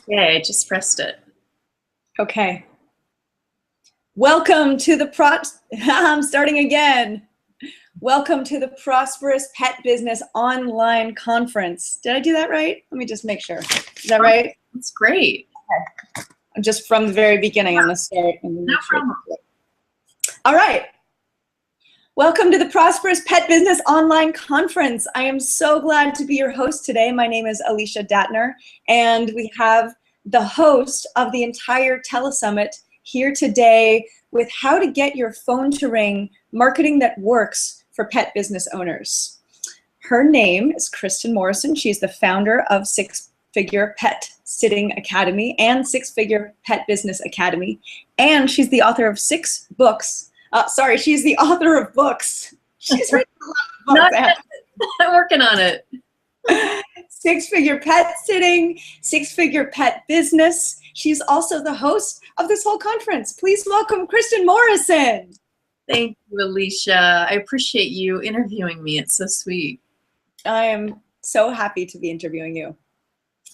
Yeah, I just pressed it. Okay. Welcome to the I'm starting again. Welcome to the Prosperous Pet Business Online Conference. Did I do that right? Let me just make sure. Is that right? That's great. Okay. Just from the very beginning, I'm going to start. No problem. All right. Welcome to the Prosperous Pet Business Online Conference. I am so glad to be your host today. My name is Alicia Datner, and we have the host of the entire telesummit here today with how to get your phone to ring, marketing that works for pet business owners. Her name is Kristin Morrison. She's the founder of Six Figure Pet Sitting Academy and Six Figure Pet Business Academy, and she's the author of 6 books. She's the author of books. She's written a lot of books. I'm working on it. Six Figure Pet Sitting, Six Figure Pet Business. She's also the host of this whole conference. Please welcome Kristin Morrison. Thank you, Alicia. I appreciate you interviewing me. It's so sweet. I am so happy to be interviewing you.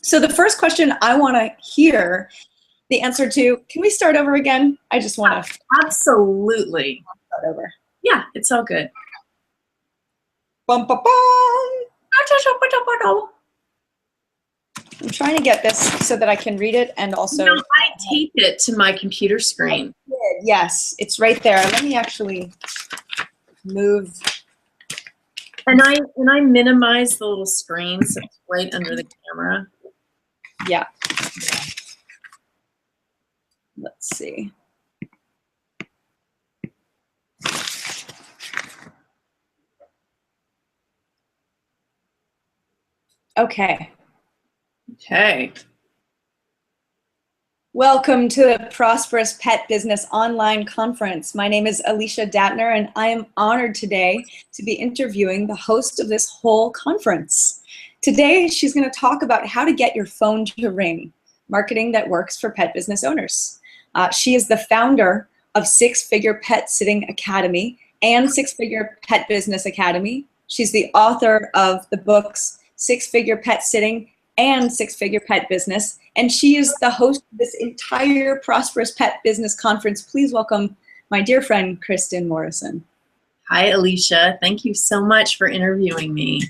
So the first question I want to hear the answer to, can we start over again? I just want to. Absolutely. Start over. Yeah, it's all good. Bum, bum, bum. I'm trying to get this so that I can read it and also. No, I taped it to my computer screen. Yes, it's right there. Let me actually move. And I minimize the little screen so it's right under the camera. Yeah. Let's see. Okay. Okay. Welcome to the Prosperous Pet Business Online Conference. My name is Alicia Datner, and I am honored today to be interviewing the host of this whole conference. Today, she's going to talk about how to get your phone to ring, marketing that works for pet business owners. She is the founder of Six Figure Pet Sitting Academy and Six Figure Pet Business Academy. She's the author of the books Six Figure Pet Sitting and Six Figure Pet Business, and she is the host of this entire Prosperous Pet Business Conference. Please welcome my dear friend, Kristin Morrison. Hi, Alicia. Thank you so much for interviewing me.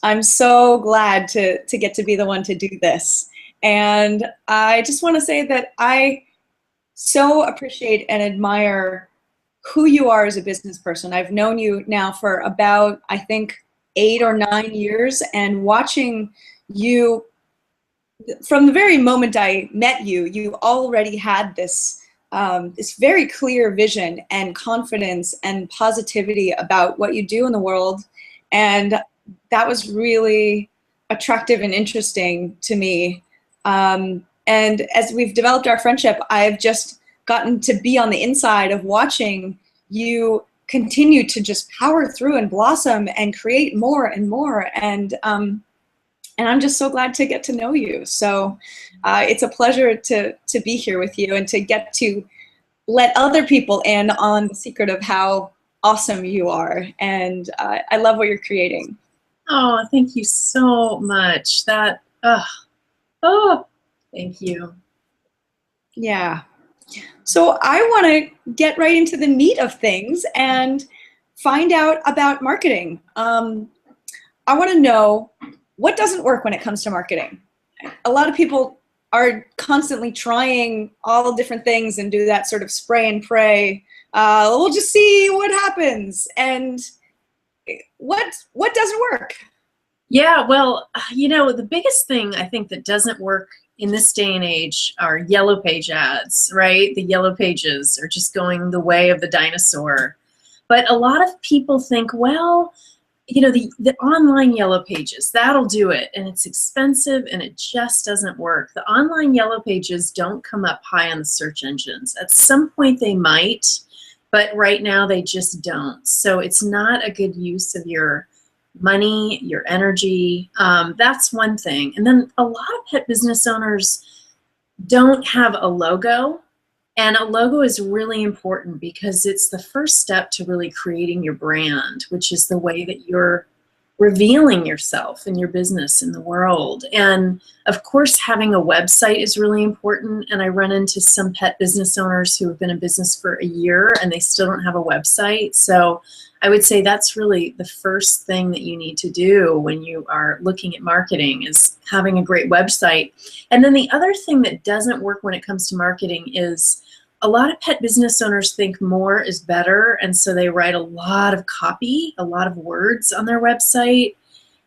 I'm so glad to get to be the one to do this. And I just want to say that I so appreciate and admire who you are as a business person. I've known you now for about, I think, 8 or 9 years, and watching you from the very moment I met you, you already had this this very clear vision and confidence and positivity about what you do in the world, and that was really attractive and interesting to me. And as we've developed our friendship, I've just gotten to be on the inside of watching you continue to just power through and blossom and create more and more. And I'm just so glad to get to know you. So it's a pleasure to be here with you and to get to let other people in on the secret of how awesome you are. And I love what you're creating. Oh, thank you so much. Thank you. Yeah. So I want to get right into the meat of things and find out about marketing. I want to know, what doesn't work when it comes to marketing? A lot of people are constantly trying all different things and do that sort of spray and pray. We'll just see what happens. And what doesn't work? Yeah, well, the biggest thing I think that doesn't work in this day and age are yellow page ads, right? The yellow pages are just going the way of the dinosaur. But a lot of people think, well, the online yellow pages, that'll do it. And it's expensive and it just doesn't work. The online yellow pages don't come up high on the search engines. At some point they might, but right now they just don't. So it's not a good use of your money, your energy. That's one thing. And then a lot of pet business owners don't have a logo. And a logo is really important because it's the first step to really creating your brand, which is the way that you're revealing yourself and your business in the world. And of course, having a website is really important. And I run into some pet business owners who have been in business for a year and they still don't have a website. So I would say that's really the first thing that you need to do when you are looking at marketing, is having a great website. And then the other thing that doesn't work when it comes to marketing is a lot of pet business owners think more is better, and so they write a lot of copy, a lot of words on their website,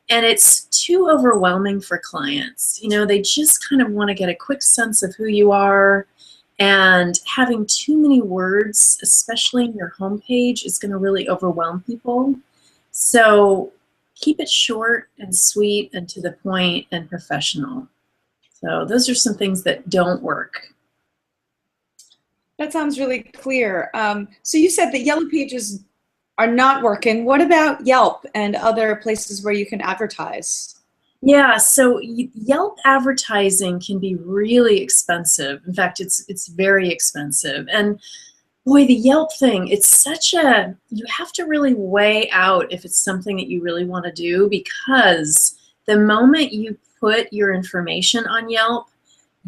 and it's too overwhelming for clients. You know, they just kind of want to get a quick sense of who you are, and having too many words, especially in your homepage, is going to really overwhelm people. So keep it short and sweet and to the point and professional. So those are some things that don't work. That sounds really clear. So you said that Yellow Pages are not working. What about Yelp and other places where you can advertise? Yeah, so Yelp advertising can be really expensive. In fact, it's very expensive. And boy, the Yelp thing, it's such a, you have to really weigh out if it's something that you really want to do, because the moment you put your information on Yelp,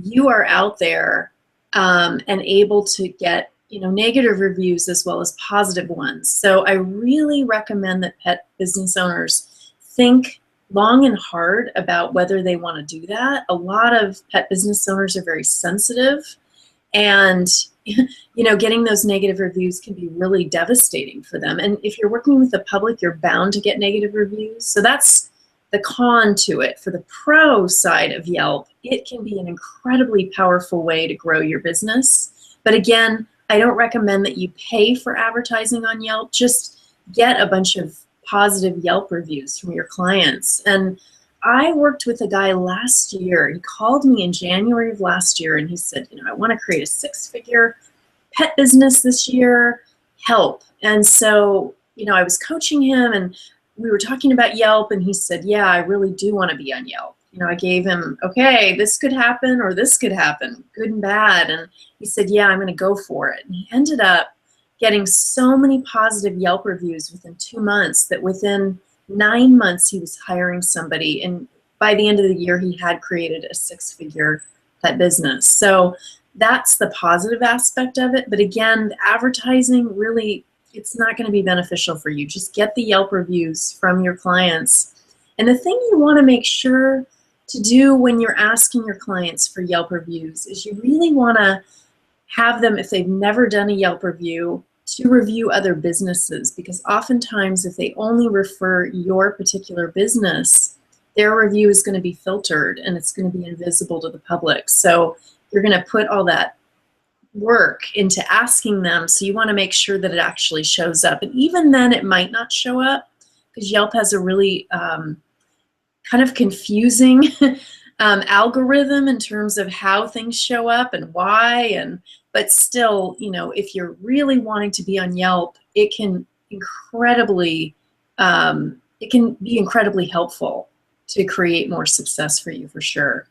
you are out there and able to get, you know, negative reviews as well as positive ones. So I really recommend that pet business owners think long and hard about whether they want to do that. A lot of pet business owners are very sensitive, and you know, getting those negative reviews can be really devastating for them. And if you're working with the public, you're bound to get negative reviews. So that's the con to it. For the pro side of Yelp, it can be an incredibly powerful way to grow your business. But again, I don't recommend that you pay for advertising on Yelp. Just get a bunch of positive Yelp reviews from your clients. And I worked with a guy last year. He called me in January of last year and he said, you know, I want to create a 6-figure pet business this year. Help. And so, you know, I was coaching him and we were talking about Yelp, and he said, yeah, I really do want to be on Yelp. You know, I gave him, okay, this could happen or this could happen, good and bad. And he said, yeah, I'm going to go for it. And he ended up getting so many positive Yelp reviews within 2 months that within 9 months he was hiring somebody. And by the end of the year, he had created a 6-figure pet business. So that's the positive aspect of it. But again, the advertising really, it's not going to be beneficial for you. Just get the Yelp reviews from your clients. And the thing you want to make sure to do when you're asking your clients for Yelp reviews is you really want to have them, if they've never done a Yelp review, to review other businesses, because oftentimes if they only refer your particular business, their review is going to be filtered and it's going to be invisible to the public. So you're going to put all that work into asking them, so you want to make sure that it actually shows up. And even then it might not show up, because Yelp has a really kind of confusing algorithm in terms of how things show up and why. But still, you know, if you're really wanting to be on Yelp, it can be incredibly helpful to create more success for you, for sure.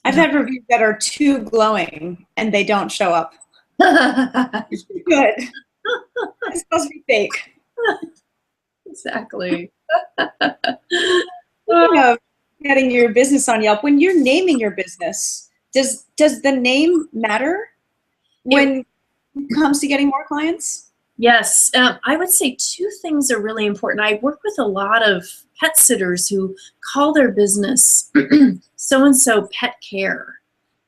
I've had reviews that are too glowing and they don't show up. Good. It's supposed to be fake. Exactly. Speaking of getting your business on Yelp, when you're naming your business, does the name matter when it comes to getting more clients? Yes, I would say 2 things are really important. I work with a lot of pet sitters who call their business so-and-so pet care.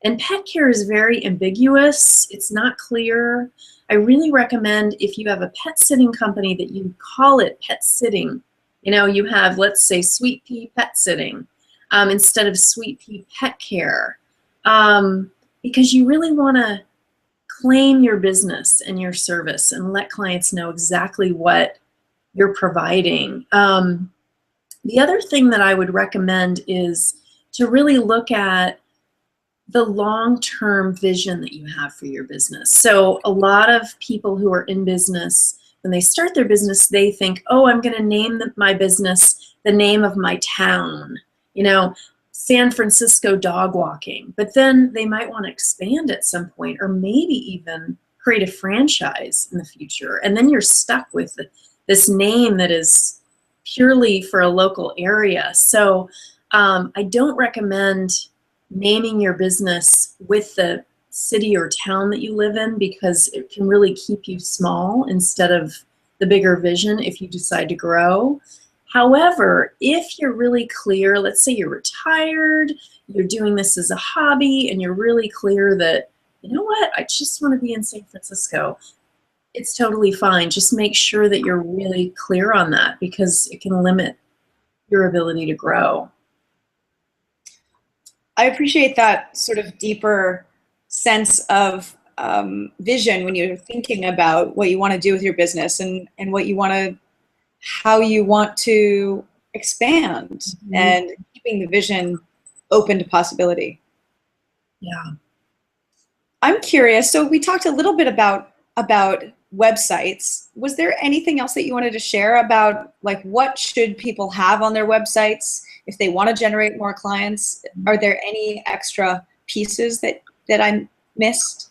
And pet care is very ambiguous. It's not clear. I really recommend, if you have a pet sitting company, that you call it pet sitting. You know, you have, let's say, Sweet Pea Pet Sitting instead of Sweet Pea Pet Care, because you really want to claim your business and your service and let clients know exactly what you're providing. The other thing that I would recommend is to really look at the long-term vision that you have for your business. So a lot of people who are in business, when they start their business, they think, oh, I'm going to name my business the name of my town, you know, San Francisco dog walking. But then they might want to expand at some point, or maybe even create a franchise in the future. And then you're stuck with this name that is purely for a local area. So I don't recommend naming your business with the city or town that you live in, because it can really keep you small instead of the bigger vision if you decide to grow. However, if you're really clear, let's say you're retired, you're doing this as a hobby, and you're really clear that, you know what, I just want to be in San Francisco, it's totally fine. Just make sure that you're really clear on that, because it can limit your ability to grow. I appreciate that sort of deeper sense of vision when you're thinking about what you want to do with your business and what you want to, how you want to expand, and keeping the vision open to possibility. Yeah. I'm curious. So we talked a little bit about websites. Was there anything else that you wanted to share about, like, what should people have on their websites if they want to generate more clients? Are there any extra pieces that I missed?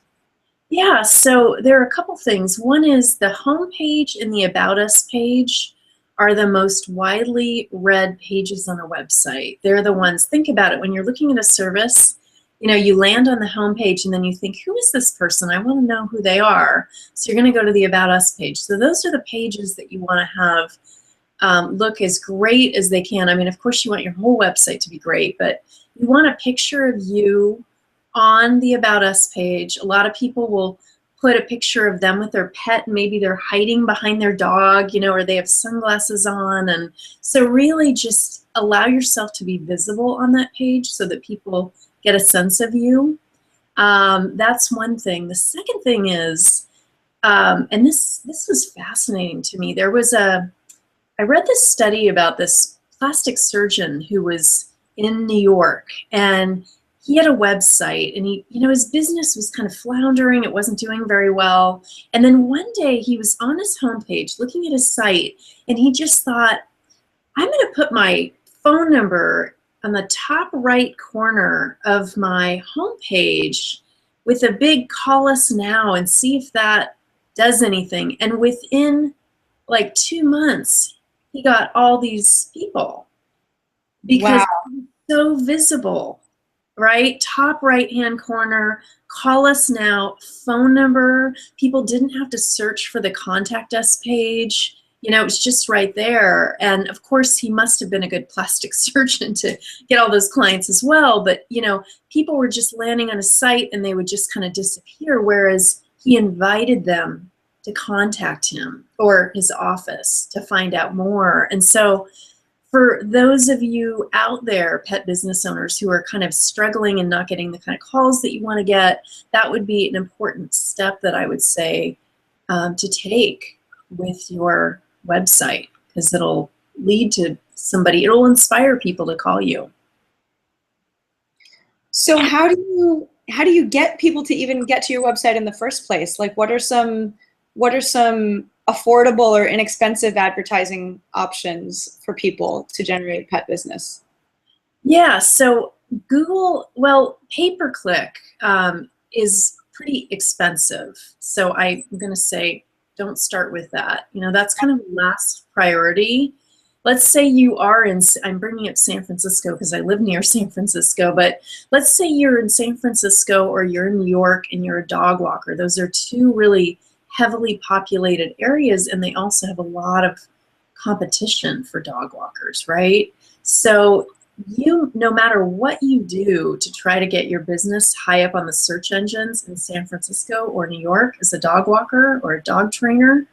Yeah, so there are a couple things. One is the homepage and the About Us page are the most widely read pages on a website. They're the ones, think about it, when you're looking at a service, you know, you land on the homepage and then you think, who is this person? I want to know who they are. So you're going to go to the About Us page. So those are the pages that you want to have look as great as they can. I mean, of course, you want your whole website to be great, but you want a picture of you on the About Us page. A lot of people will put a picture of them with their pet, and maybe they're hiding behind their dog, you know, or they have sunglasses on. And so really just allow yourself to be visible on that page so that people get a sense of you. That's one thing. The second thing is, and this was fascinating to me. I read this study about this plastic surgeon who was in New York, and he had a website, and he, you know, his business was kind of floundering. It wasn't doing very well. And then one day he was on his homepage looking at his site, and he just thought, I'm going to put my phone number on the top right corner of my homepage with a big call us now and see if that does anything. And within like 2 months, he got all these people because he's so visible, right? Top right-hand corner, call us now, phone number. People didn't have to search for the contact us page. You know, it's just right there. And of course, he must have been a good plastic surgeon to get all those clients as well. But, you know, people were just landing on a site and they would just kind of disappear, whereas he invited them to contact him or his office to find out more. And so for those of you out there, pet business owners, who are kind of struggling and not getting the kind of calls that you want to get, that would be an important step that I would say to take with your website, because it'll lead to somebody, it'll inspire people to call you. So how do you get people to even get to your website in the first place? Like, what are some affordable or inexpensive advertising options for people to generate pet business? Yeah, so Google, well, pay-per-click is pretty expensive. So I'm going to say, don't start with that. You know, that's kind of the last priority. Let's say you are in, I'm bringing up San Francisco because I live near San Francisco, but let's say you're in San Francisco or you're in New York and you're a dog walker. Those are two really heavily populated areas, and they also have a lot of competition for dog walkers, right? So you, no matter what you do to try to get your business high up on the search engines in San Francisco or New York as a dog walker or a dog trainer,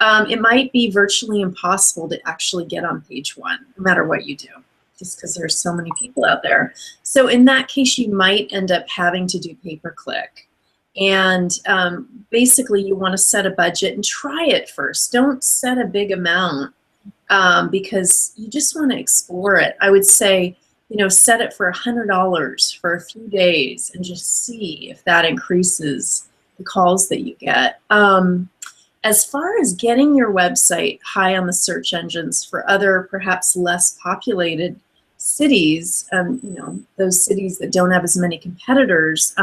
it might be virtually impossible to actually get on page one, no matter what you do, just because there's so many people out there. So in that case, you might end up having to do pay-per-click. And basically, you want to set a budget and try it first. Don't set a big amount because you just want to explore it. I would say, you know, set it for $100 for a few days and just see if that increases the calls that you get. As far as getting your website high on the search engines for other, perhaps less populated cities, you know, those cities that don't have as many competitors,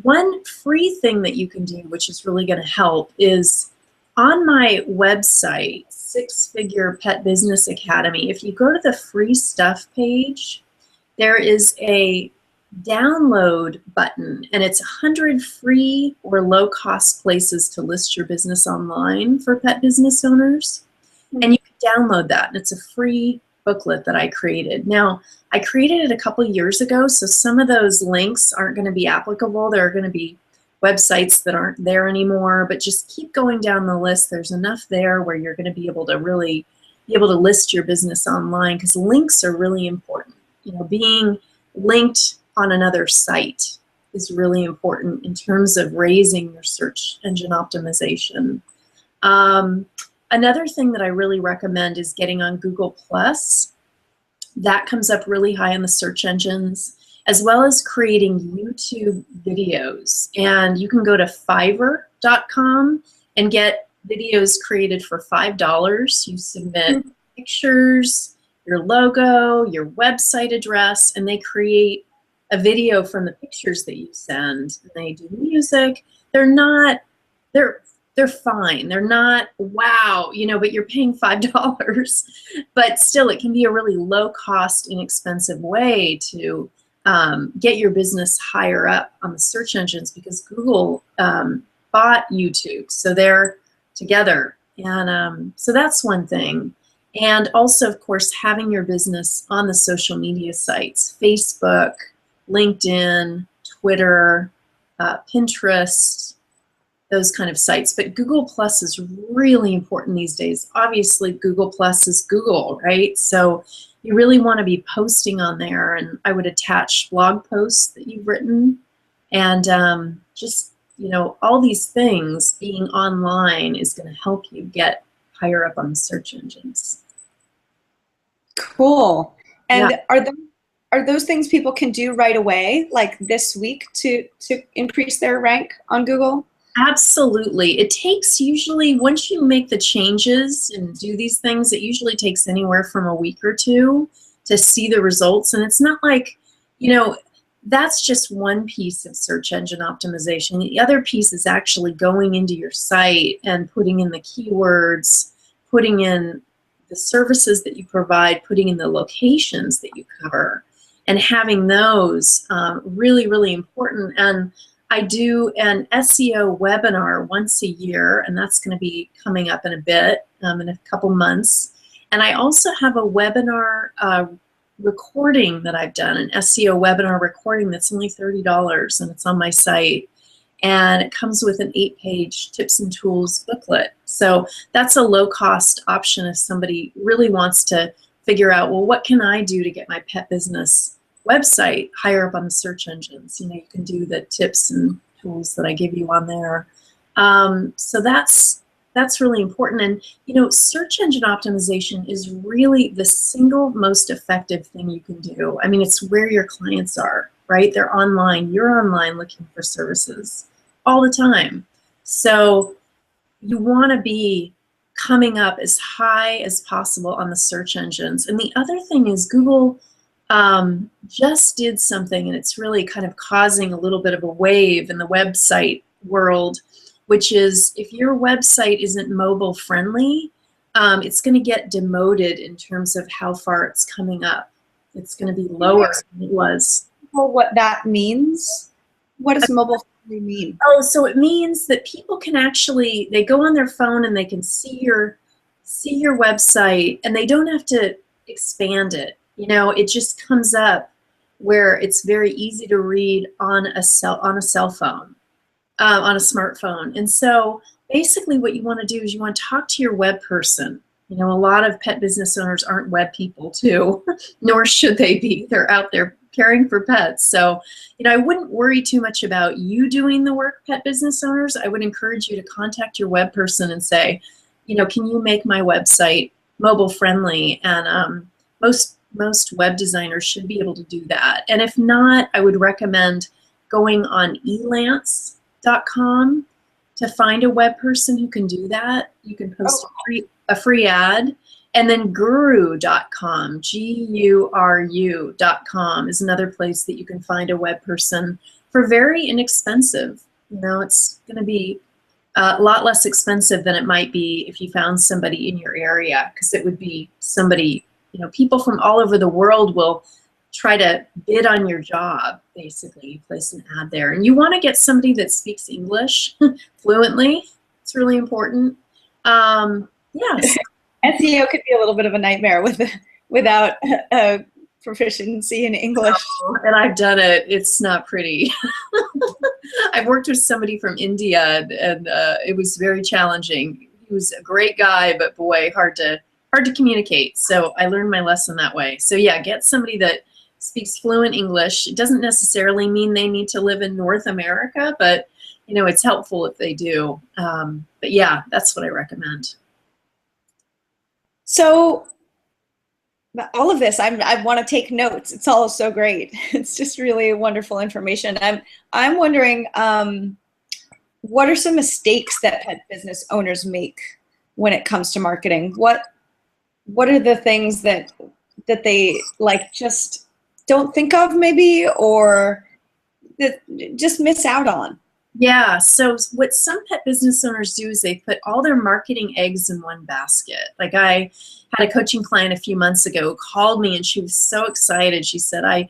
one free thing that you can do, which is really going to help, is on my website, Six-Figure Pet Business Academy. If you go to the free stuff page, there is a download button, and it's 100 free or low-cost places to list your business online for pet business owners. And you can download that, and it's a free booklet that I created. Now, I created it a couple years ago, so some of those links aren't going to be applicable. There are going to be websites that aren't there anymore, but just keep going down the list. There's enough there where you're going to be able to really be able to list your business online, because links are really important. You know, being linked on another site is really important in terms of raising your search engine optimization. Another thing that I really recommend is getting on Google+. That comes up really high in the search engines, as well as creating YouTube videos. And you can go to Fiverr.com and get videos created for $5. You submit pictures, your logo, your website address, and they create a video from the pictures that you send. And they do music. They're fine. They're not wow, you know, but you're paying $5. But still, it can be a really low cost, inexpensive way to get your business higher up on the search engines, because Google bought YouTube, so they're together. And so that's one thing. And also, of course, having your business on the social media sites, Facebook, LinkedIn, Twitter, Pinterest, those kind of sites. But Google Plus is really important these days. Obviously, Google Plus is Google, right? So you really want to be posting on there, and I would attach blog posts that you've written, and just, you know, all these things being online is going to help you get higher up on the search engines. Cool. And Yeah. are those things people can do right away, like this week, to increase their rank on Google? Absolutely. It takes usually, once you make the changes and do these things, it usually takes anywhere from a week or two to see the results. And it's not like, you know, that's just one piece of search engine optimization. The other piece is actually going into your site and putting in the keywords, putting in the services that you provide, putting in the locations that you cover, and having those really, really important. And I do an SEO webinar once a year, and that's going to be coming up in a bit, in a couple months. And I also have a webinar recording that I've done, an SEO webinar recording that's only $30, and it's on my site. And it comes with an 8-page tips and tools booklet. So that's a low-cost option if somebody really wants to figure out, well, what can I do to get my pet business website higher up on the search engines? You know, you can do the tips and tools that I give you on there. So that's really important. And, you know, search engine optimization is really the single most effective thing you can do. I mean, it's where your clients are, right? They're online. You're online looking for services all the time. So you want to be coming up as high as possible on the search engines. And the other thing is Google just did something, and it's really kind of causing a little bit of a wave in the website world, which is if your website isn't mobile friendly, it's going to get demoted in terms of how far it's coming up. It's going to be lower than it was. Well, what that means? What does mobile friendly mean? Oh, so it means that people can actually, they go on their phone and they can see your website, and they don't have to expand it. You know, it just comes up where it's very easy to read on a cell phone, on a smartphone. And so basically what you want to do is you want to talk to your web person. You know, a lot of pet business owners aren't web people too, nor should they be. They're out there caring for pets. So, you know, I wouldn't worry too much about you doing the work, pet business owners. I would encourage you to contact your web person and say, you know, can you make my website mobile friendly? And most web designers should be able to do that. And if not, I would recommend going on elance.com to find a web person who can do that. You can post a free ad. And then guru.com, GURU.com is another place that you can find a web person for very inexpensive. You know, it's going to be a lot less expensive than it might be if you found somebody in your area, because it would be somebody, you know, people from all over the world will try to bid on your job, basically. You place an ad there. And you want to get somebody that speaks English fluently. It's really important. Yes. SEO could be a little bit of a nightmare without a proficiency in English. Oh, and I've done it. It's not pretty. I've worked with somebody from India, and it was very challenging. He was a great guy, but boy, hard to communicate. So I learned my lesson that way. So yeah, get somebody that speaks fluent English. It doesn't necessarily mean they need to live in North America, but you know, it's helpful if they do. But yeah, that's what I recommend. So all of this, I want to take notes. It's all so great. It's just really wonderful information. I'm wondering, what are some mistakes that pet business owners make when it comes to marketing? What are the things that they like just don't think of maybe, or that just miss out on? Yeah, so what some pet business owners do is they put all their marketing eggs in one basket. Like I had a coaching client a few months ago who called me and she was so excited. She said, I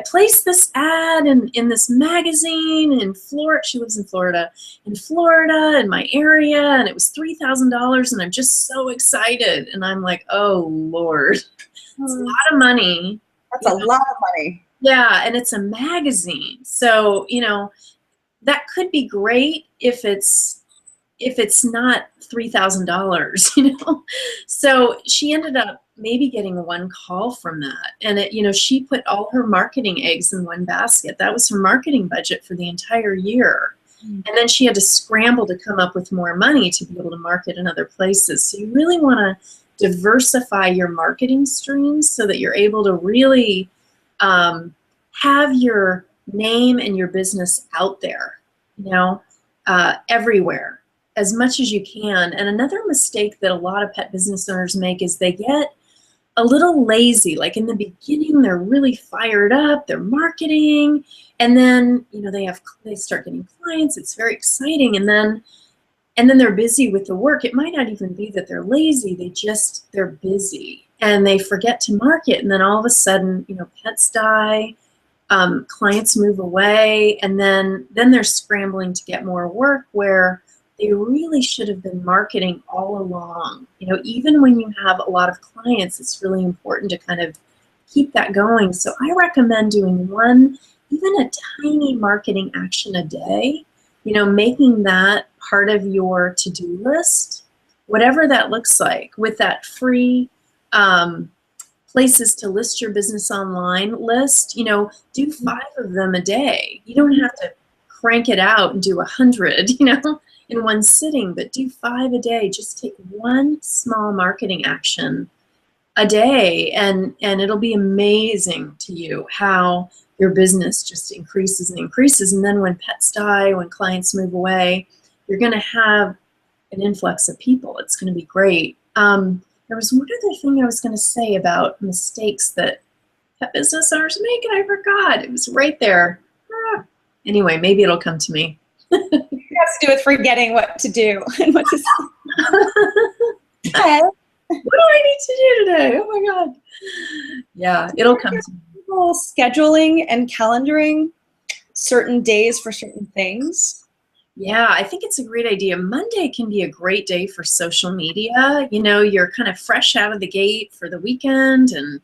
placed this ad in this magazine in Florida. She lives in Florida, in my area, and it was $3,000 and I'm just so excited. And I'm like, oh Lord, it's a lot of money. That's a lot of money. Yeah, and it's a magazine. So, you know, that could be great if it's not $3,000, you know. So she ended up maybe getting one call from that, and it, you know, she put all her marketing eggs in one basket. That was her marketing budget for the entire year, and then she had to scramble to come up with more money to be able to market in other places. So you really want to diversify your marketing streams so that you're able to really have your name and your business out there, you know, everywhere as much as you can. And another mistake that a lot of pet business owners make is they get a little lazy. Like in the beginning, they're really fired up, they're marketing, and then, you know, they start getting clients. It's very exciting, and then they're busy with the work. It might not even be that they're lazy. They're busy and they forget to market, and then all of a sudden, you know, pets die. Clients move away, and then they're scrambling to get more work where they really should have been marketing all along. You know, even when you have a lot of clients, it's really important to kind of keep that going. So I recommend doing even a tiny marketing action a day, you know, making that part of your to-do list, whatever that looks like, with that free places to list your business online list. You know, do 5 of them a day. You don't have to crank it out and do 100, you know, in one sitting, but do 5 a day. Just take one small marketing action a day, and it'll be amazing to you how your business just increases and increases. And then when pets die, when clients move away, you're going to have an influx of people. It's going to be great. There was one other thing I was going to say about mistakes that pet business owners make, and I forgot. It was right there. Anyway, maybe it'll come to me. It has to do with forgetting what to do and what to say. Okay. What do I need to do today? Oh my God. Yeah, it'll come to me. People scheduling and calendaring certain days for certain things. Yeah, I think it's a great idea. Monday can be a great day for social media. You know, you're kind of fresh out of the gate for the weekend, and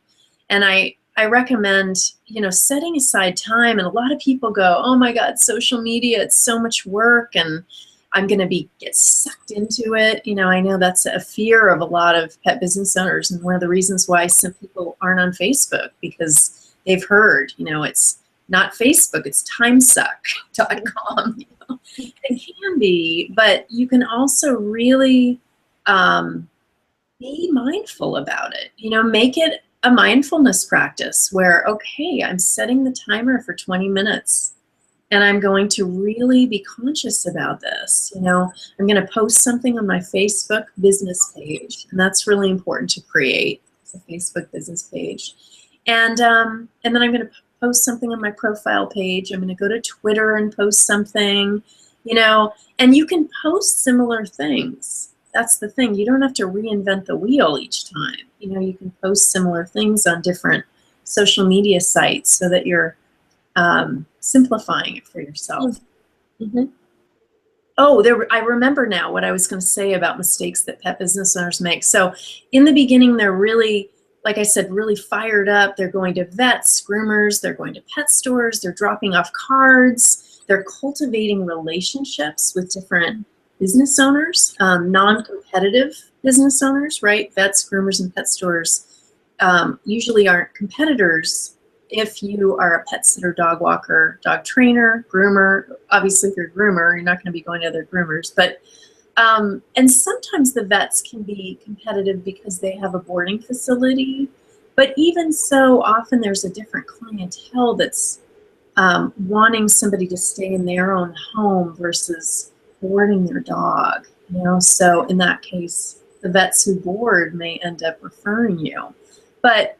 I recommend, you know, setting aside time. And a lot of people go, oh my God, social media, it's so much work, and I'm going to get sucked into it. You know, I know that's a fear of a lot of pet business owners, and one of the reasons why some people aren't on Facebook, because they've heard, you know, it's not Facebook, it's timesuck.com. You know? It can be, but you can also really be mindful about it. You know, make it a mindfulness practice where, okay, I'm setting the timer for 20 minutes and I'm going to really be conscious about this. You know, I'm going to post something on my Facebook business page, and that's really important to create. It's a Facebook business page. And then I'm going to post something on my profile page. I'm going to go to Twitter and post something. You you know, and you can post similar things. That's the thing. You don't have to reinvent the wheel each time. You know, you can post similar things on different social media sites so that you're simplifying it for yourself. Mm-hmm. Oh, I remember now what I was going to say about mistakes that pet business owners make. So in the beginning, they're really, like I said, really fired up. They're going to vets, groomers, they're going to pet stores, they're dropping off cards, they're cultivating relationships with different business owners, non-competitive business owners, right? Vets, groomers, and pet stores usually aren't competitors. If you are a pet sitter, dog walker, dog trainer, groomer, obviously if you're a groomer, you're not going to be going to other groomers. But and sometimes the vets can be competitive because they have a boarding facility. But even so, often there's a different clientele that's wanting somebody to stay in their own home versus boarding their dog. You know, so in that case, the vets who board may end up referring you. But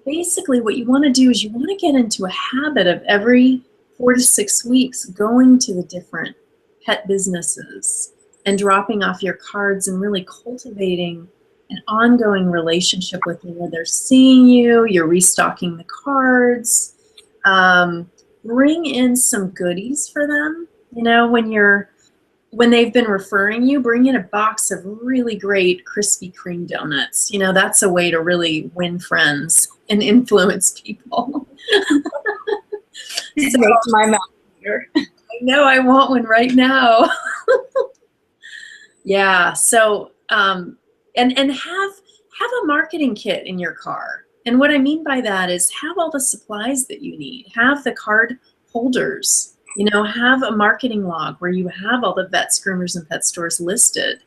basically what you want to do is you want to get into a habit of every 4 to 6 weeks going to the different pet businesses and dropping off your cards and really cultivating an ongoing relationship with them where they're seeing you, you're restocking the cards. Bring in some goodies for them. You know, when they've been referring you, bring in a box of really great Krispy Kreme donuts. You know, that's a way to really win friends and influence people. It makes my mouth water. I know, I want one right now. Yeah, so and have a marketing kit in your car. And what I mean by that is have all the supplies that you need. Have the card holders. You know, have a marketing log where you have all the vets, groomers, and pet stores listed,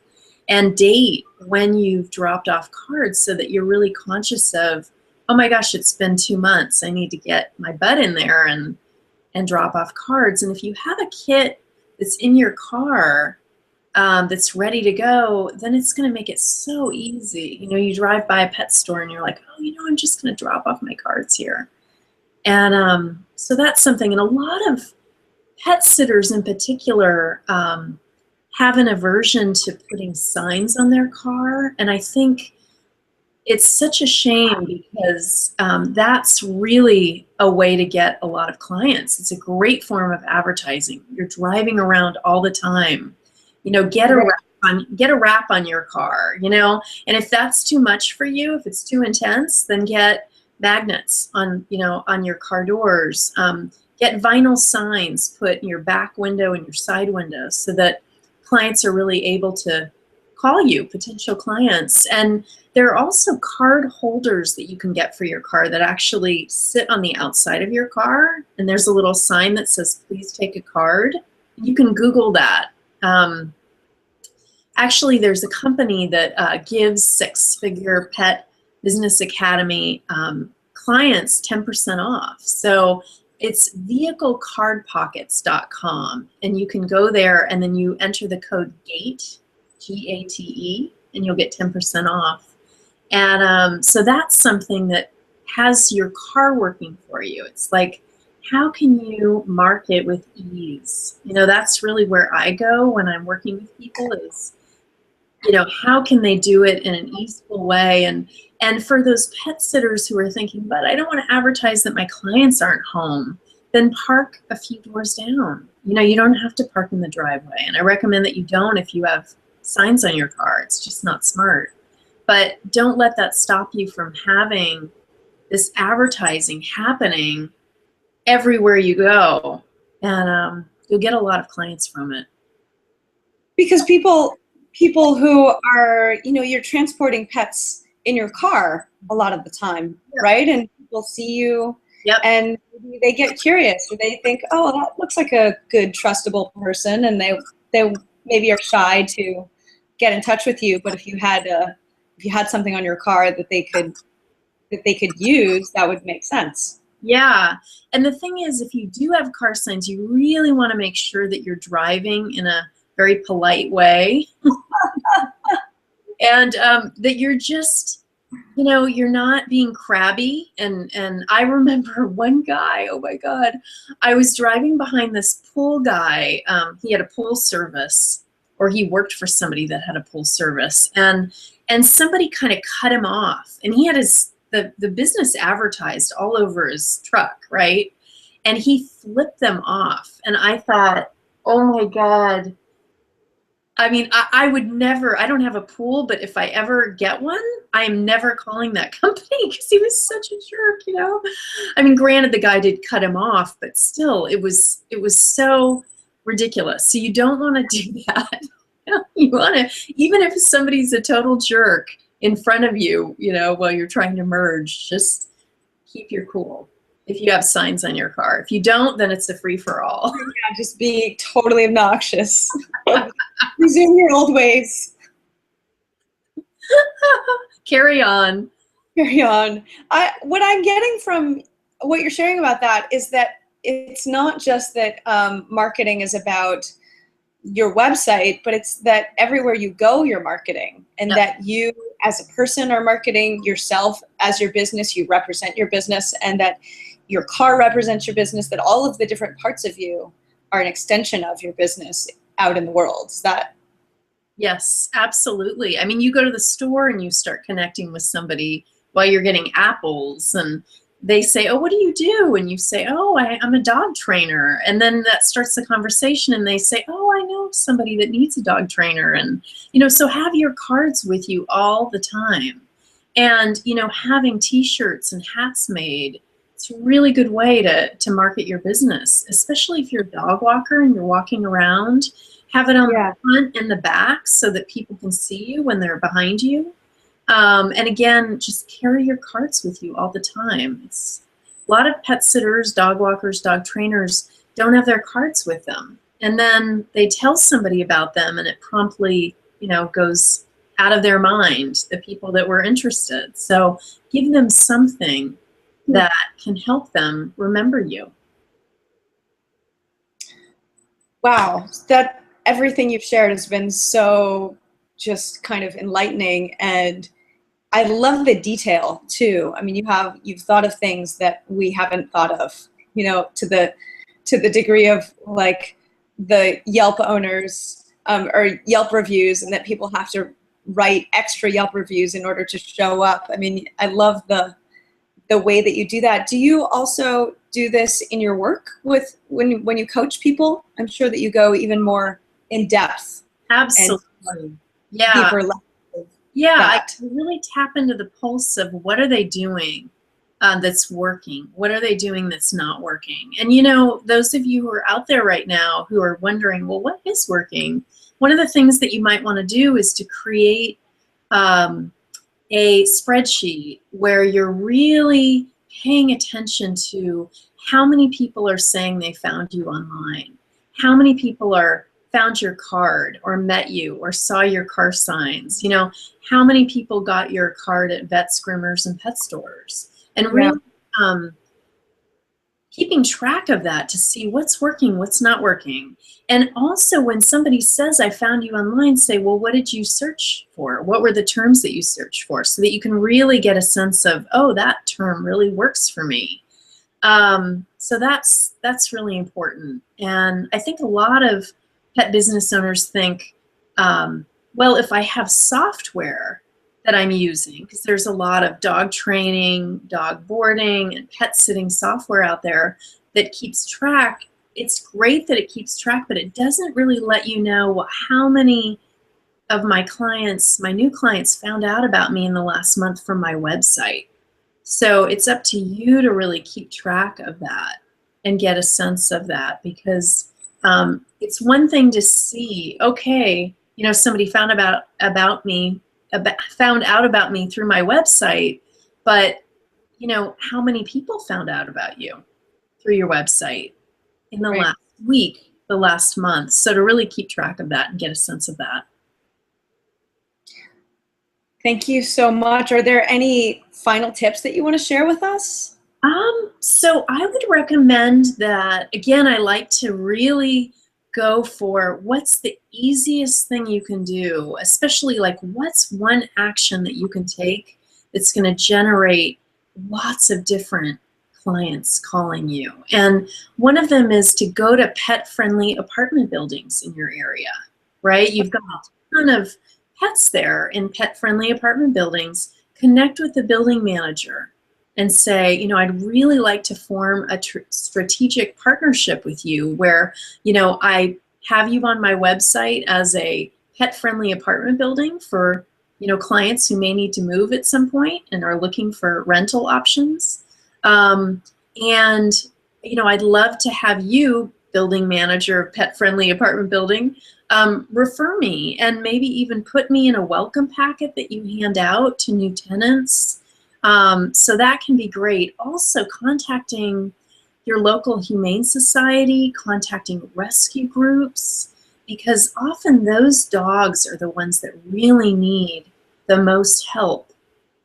and date when you've dropped off cards so that you're really conscious of, oh my gosh, it's been 2 months. I need to get my butt in there and drop off cards. And if you have a kit that's in your car that's ready to go, then it's going to make it so easy. You know, you drive by a pet store and you're like, oh, you know, I'm just going to drop off my cards here. And so that's something. And a lot of pet sitters in particular have an aversion to putting signs on their car. And I think it's such a shame because that's really a way to get a lot of a great form of advertising. You're driving around all the time. You know, get a wrap on your car, you know, and if that's too much for you, if it's too intense, then get magnets on, you know, on your car doors. Get vinyl signs put in your back window and your side window so that clients are really able to call you, potential clients. And there are also card holders that you can get for your car that actually sit on the outside of your car. And there's a little sign that says, please take a card. You can Google that. Actually, there's a company that gives six-figure pet business academy clients 10% off. So it's vehiclecardpockets.com, and you can go there and then you enter the code GATE, G-A-T-E, and you'll get 10% off. And so that's something that has your car working for you. It's like, how can you market with ease? You know, that's really where I go when I'm working with people is, you know, how can they do it in an easeful way? And for those pet sitters who are thinking, but I don't want to advertise that my clients aren't home, then park a few doors down. You know, you don't have to park in the driveway. And I recommend that you don't if you have signs on your car. It's just not smart. But don't let that stop you from having this advertising happening everywhere you go. And you'll get a lot of clients from it. Because people who are, you know, you're transporting pets in your car a lot of the time, yeah. Right? And people see you, yep. And maybe they get curious, or they think, oh, that looks like a good, trustable person, and they maybe are shy to get in touch with you. But if you had something on your car that they could use, that would make sense. Yeah, and the thing is, if you do have car signs, you really want to make sure that you're driving in a very polite way. And that you're just you're not being crabby. And I remember one guy, oh my God, I was driving behind this pool guy. He had a pool service, or he worked for somebody that had a pool service, and somebody kind of cut him off, and he had the business advertised all over his truck, right? And he flipped them off, and I thought, oh my God. I mean, I would never, I don't have a pool, but if I ever get one, I am never calling that company because he was such a jerk. I mean, granted, the guy did cut him off, but still, it was so ridiculous. So you don't want to do that. You want to, even if somebody's a total jerk in front of you, while you're trying to merge, just keep your cool. If you have signs on your car. If you don't, then it's a free-for-all. Yeah, just be totally obnoxious. Resume your old ways. Carry on. Carry on. What I'm getting from what you're sharing about that is that it's not just that marketing is about your website, but it's that everywhere you go, you're marketing, and that you as a person are marketing yourself as your business. You represent your business, and that your car represents your business, that all of the different parts of you are an extension of your business out in the world. Is that? Yes, absolutely. I mean, you go to the store and you start connecting with somebody while you're getting apples, and they say, oh, what do you do? And you say, oh, I'm a dog trainer. And then that starts the conversation, and they say, oh, I know somebody that needs a dog trainer. And, so have your cards with you all the time. And, having t-shirts and hats made, it's a really good way to market your business, especially if you're a dog walker and you're walking around. Have it on the front and the back so that people can see you when they're behind you. And again, just carry your carts with you all the time. It's a lot of pet sitters, dog walkers, dog trainers don't have their carts with them. And then they tell somebody about them, and it promptly, goes out of their mind, the people that were interested. So give them something that can help them remember you. Wow, that everything you've shared has been so just kind of enlightening, and I love the detail too. I mean, you've thought of things that we haven't thought of, to the degree of like the Yelp owners or Yelp reviews, and that people have to write extra Yelp reviews in order to show up. I mean, I love the way that you do that. Do you also do this in your work with when you coach people? I'm sure that you go even more in depth. Absolutely. Yeah. Deeper level. Yeah. I really tap into the pulse of what are they doing that's working? What are they doing that's not working? And those of you who are out there right now who are wondering, well, what is working? One of the things that you might want to do is to create a spreadsheet where you're really paying attention to how many people are saying they found you online, how many people found your card or met you or saw your car signs, how many people got your card at vets, groomers, and pet stores, and really keeping track of that to see what's working, what's not working. And also when somebody says, I found you online, say, well, what did you search for? What were the terms that you searched for? So that you can really get a sense of, oh, that term really works for me. So that's really important. And I think a lot of pet business owners think, well, if I have software that I'm using, because there's a lot of dog training, dog boarding, and pet sitting software out there that keeps track. It's great that it keeps track, but it doesn't really let you know how many of my clients, my new clients, found out about me in the last month from my website. So it's up to you to really keep track of that and get a sense of that, because it's one thing to see, okay, somebody found out about me through my website, but how many people found out about you through your website in the last week, the last month? So to really keep track of that and get a sense of that. Thank you so much. Are there any final tips that you want to share with us? So I would recommend that, again, I like to really go for what's the easiest thing you can do, especially like what's one action that you can take that's going to generate lots of different clients calling you. And one of them is to go to pet-friendly apartment buildings in your area, right? You've got a ton of pets there in pet-friendly apartment buildings. Connect with the building manager and say, you know, I'd really like to form a strategic partnership with you where, you know, I have you on my website as a pet-friendly apartment building for, you know, clients who may need to move at some point and are looking for rental options. And, you know, I'd love to have you, building manager of pet-friendly apartment building, refer me and maybe even put me in a welcome packet that you hand out to new tenants. So that can be great. Also contacting your local humane society, contacting rescue groups, because often those dogs are the ones that really need the most help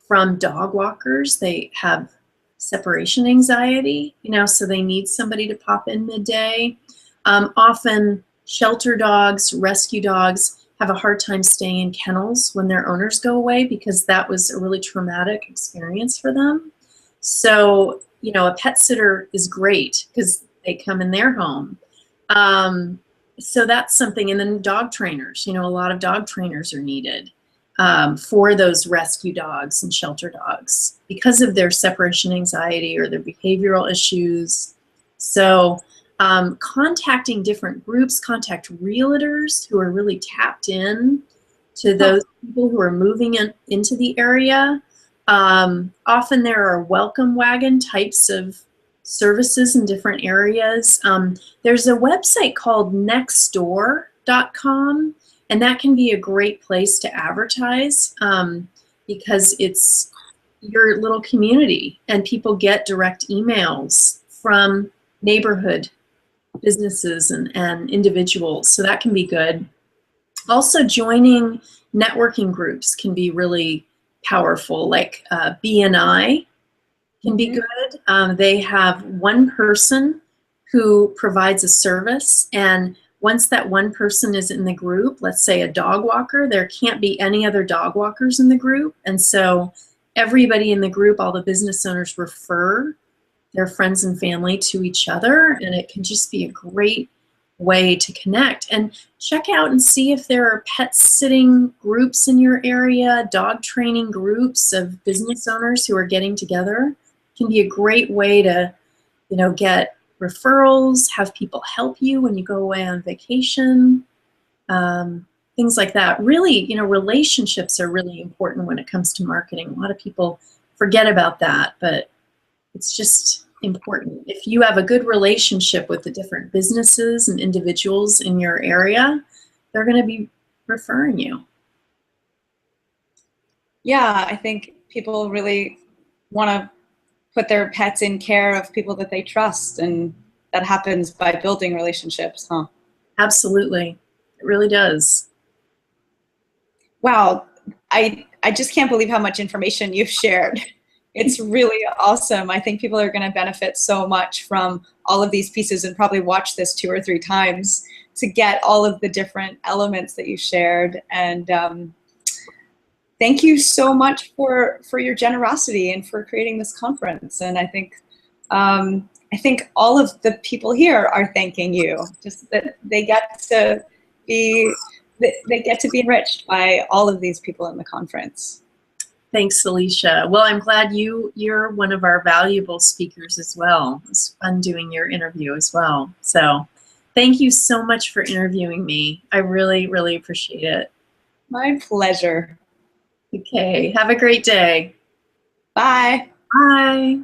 from dog walkers. They have separation anxiety, you know, so they need somebody to pop in midday. Often shelter dogs, rescue dogs have a hard time staying in kennels when their owners go away because that was a really traumatic experience for them. So, you know, a pet sitter is great because they come in their home. So that's something. And then dog trainers, you know, a lot of dog trainers are needed for those rescue dogs and shelter dogs because of their separation anxiety or their behavioral issues. So contacting different groups, contact realtors who are really tapped in to those people who are moving into the area. Often there are welcome wagon types of services in different areas. There's a website called nextdoor.com, and that can be a great place to advertise because it's your little community and people get direct emails from neighborhood businesses and individuals, so that can be good. Also, joining networking groups can be really powerful, like BNI can be good. They have one person who provides a service, and once that one person is in the group, let's say a dog walker, there can't be any other dog walkers in the group, and so everybody in the group, all the business owners, refer their friends and family to each other, and it can just be a great way to connect. And check out and see if there are pet sitting groups in your area, dog training groups of business owners who are getting together. It can be a great way to, you know, get referrals, have people help you when you go away on vacation, things like that. Really, you know, relationships are really important when it comes to marketing. A lot of people forget about that, but it's just important. If you have a good relationship with the different businesses and individuals in your area, they're going to be referring you. Yeah, I think people really want to put their pets in care of people that they trust, and that happens by building relationships, huh? Absolutely. It really does. Wow, I just can't believe how much information you've shared. It's really awesome. I think people are going to benefit so much from all of these pieces and probably watch this 2 or 3 times to get all of the different elements that you shared. And thank you so much for your generosity and for creating this conference. And I think all of the people here are thanking you, just that they get to be enriched by all of these people in the conference. Thanks, Alicia. Well, I'm glad you're one of our valuable speakers as well. It was fun doing your interview as well. So thank you so much for interviewing me. I really, really appreciate it. My pleasure. Okay, have a great day. Bye. Bye.